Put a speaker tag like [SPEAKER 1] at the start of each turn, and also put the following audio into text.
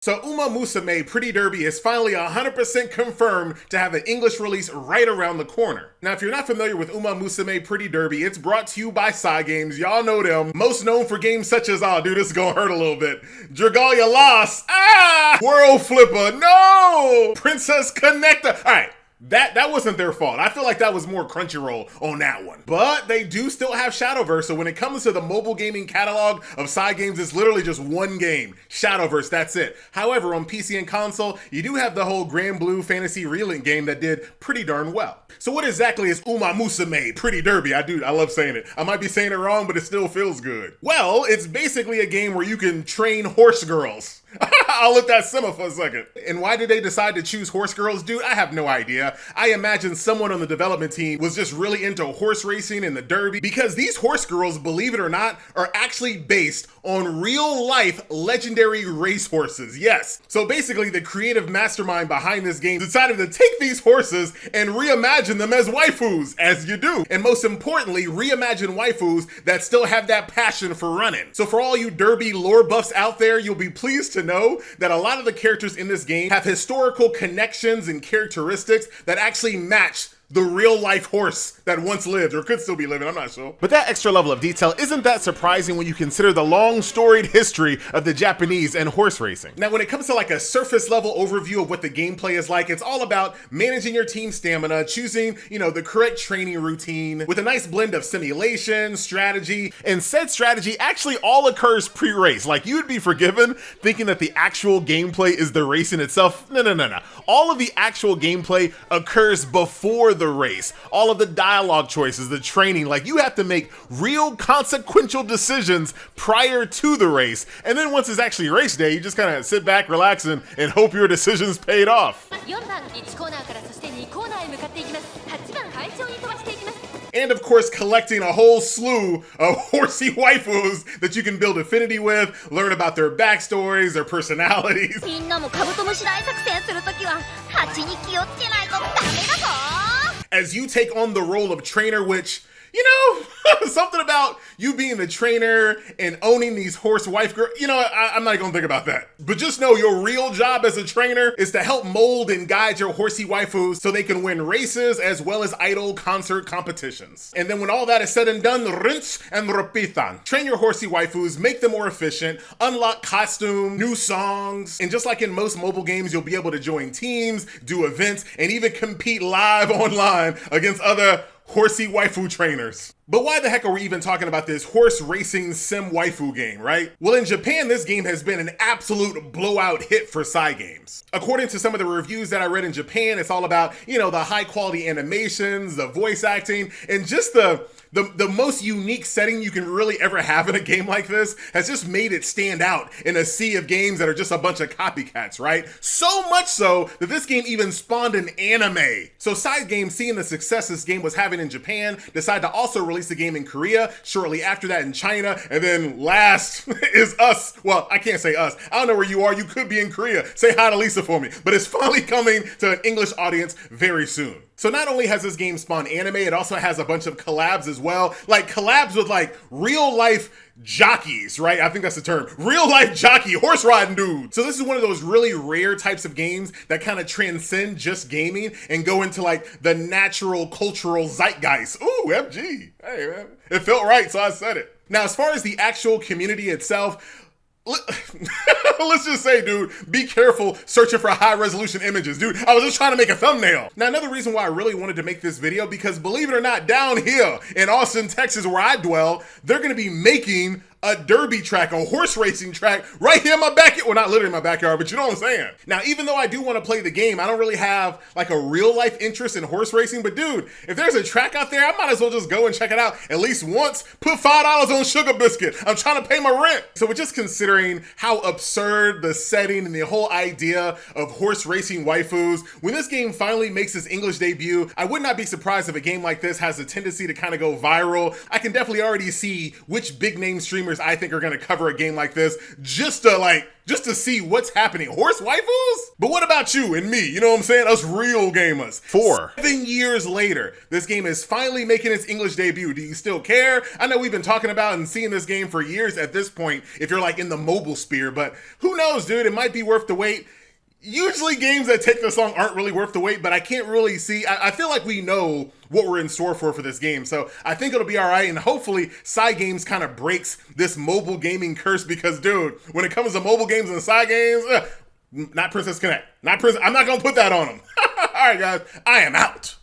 [SPEAKER 1] So musume Pretty Derby is finally 100% confirmed to have an English release right around the corner. Now, if you're not familiar with musume Pretty Derby, it's brought to you by Games. Y'all know them. Most known for games such as, oh dude, this is gonna hurt a little bit. Dragalia Lost, World Flipper, no! Princess Connector, all right. That wasn't their fault. I feel like that was more Crunchyroll on that one. But they do still have Shadowverse, so when it comes to the mobile gaming catalog of Games, it's literally just one game, Shadowverse, that's it. However, on PC and console, you do have the whole Grand Blue Fantasy Relink game that did pretty darn well. So what exactly is musume Pretty Derby? I love saying it. I might be saying it wrong, but it still feels good. Well, it's basically a game where you can train horse girls. I'll let that simmer for a second. And why did they decide to choose horse girls, dude? I have no idea. I imagine someone on the development team was just really into horse racing and the derby, because these horse girls, believe it or not, are actually based on real life legendary racehorses. Yes. So basically the creative mastermind behind this game decided to take these horses and reimagine them as waifus, as you do. And most importantly, reimagine waifus that still have that passion for running. So for all you derby lore buffs out there, you'll be pleased to know that a lot of the characters in this game have historical connections and characteristics that actually match the real life horse that once lived, or could still be living, I'm not sure. But that extra level of detail isn't that surprising when you consider the long storied history of the Japanese and horse racing. Now, when it comes to like a surface level overview of what the gameplay is like, it's all about managing your team stamina, choosing, the correct training routine with a nice blend of simulation, strategy, and said strategy actually all occurs pre-race. Like, you'd be forgiven thinking that the actual gameplay is the racing itself. No. All of the actual gameplay occurs before the race. All of the dialogue choices, the training, like you have to make real consequential decisions prior to the race. And then once it's actually race day, you just kind of sit back, relax, and hope your decisions paid off. And of course, collecting a whole slew of horsey waifus that you can build affinity with, learn about their backstories, their personalities. As you take on the role of trainer, which, something about you being the trainer and owning these horse wife girls, I'm not gonna think about that. But just know your real job as a trainer is to help mold and guide your horsey waifus so they can win races as well as idol concert competitions. And then when all that is said and done, rinse and repitan. Train your horsey waifus, make them more efficient, unlock costume, new songs, and just like in most mobile games, you'll be able to join teams, do events, and even compete live online against other horsey waifu trainers. But why the heck are we even talking about this horse racing sim waifu game, right? Well, in Japan, this game has been an absolute blowout hit for Games. According to some of the reviews that I read in Japan, it's all about, the high quality animations, the voice acting, and just the most unique setting you can really ever have in a game like this has just made it stand out in a sea of games that are just a bunch of copycats, right? So much so that this game even spawned an anime. So Games, seeing the success this game was having in Japan, decided to also release the game in Korea, shortly after that in China, and then last is us. Well, I can't say us. I don't know where you are. You could be in Korea. Say hi to Lisa for me. But it's finally coming to an English audience very soon. So not only has this game spawned anime, it also has a bunch of collabs as well. Like collabs with like real life jockeys, right? I think that's the term. Real life jockey, horse riding dude. So this is one of those really rare types of games that kind of transcend just gaming and go into like the natural cultural zeitgeist. Ooh, FG. Hey man, it felt right, so I said it. Now, as far as the actual community itself, let's just say, dude, be careful searching for high resolution images. Dude, I was just trying to make a thumbnail. Now, another reason why I really wanted to make this video, because believe it or not, down here in Austin, Texas, where I dwell, they're gonna be making a derby track, a horse racing track right here in my backyard. Well, not literally in my backyard, but you know what I'm saying. Now, even though I do want to play the game, I don't really have like a real life interest in horse racing, but dude, if there's a track out there, I might as well just go and check it out at least once, put $5 on Sugar Biscuit. I'm trying to pay my rent. So we're just considering how absurd the setting and the whole idea of horse racing waifus. When this game finally makes its English debut, I would not be surprised if a game like this has a tendency to kind of go viral. I can definitely already see which big name streamers gamers I think are gonna cover a game like this just to see what's happening. Horse waifus? But what about you and me? You know what I'm saying? Us real gamers. 7 years later, this game is finally making its English debut. Do you still care? I know we've been talking about and seeing this game for years at this point, if you're like in the mobile sphere, but who knows, dude? It might be worth the wait. Usually games that take this long aren't really worth the wait, but I can't really see. I feel like we know what we're in store for this game, so I think it'll be all right, and hopefully Cygames kind of breaks this mobile gaming curse, because, dude, when it comes to mobile games and Cygames, not Princess Connect. I'm not going to put that on them. All right, guys, I am out.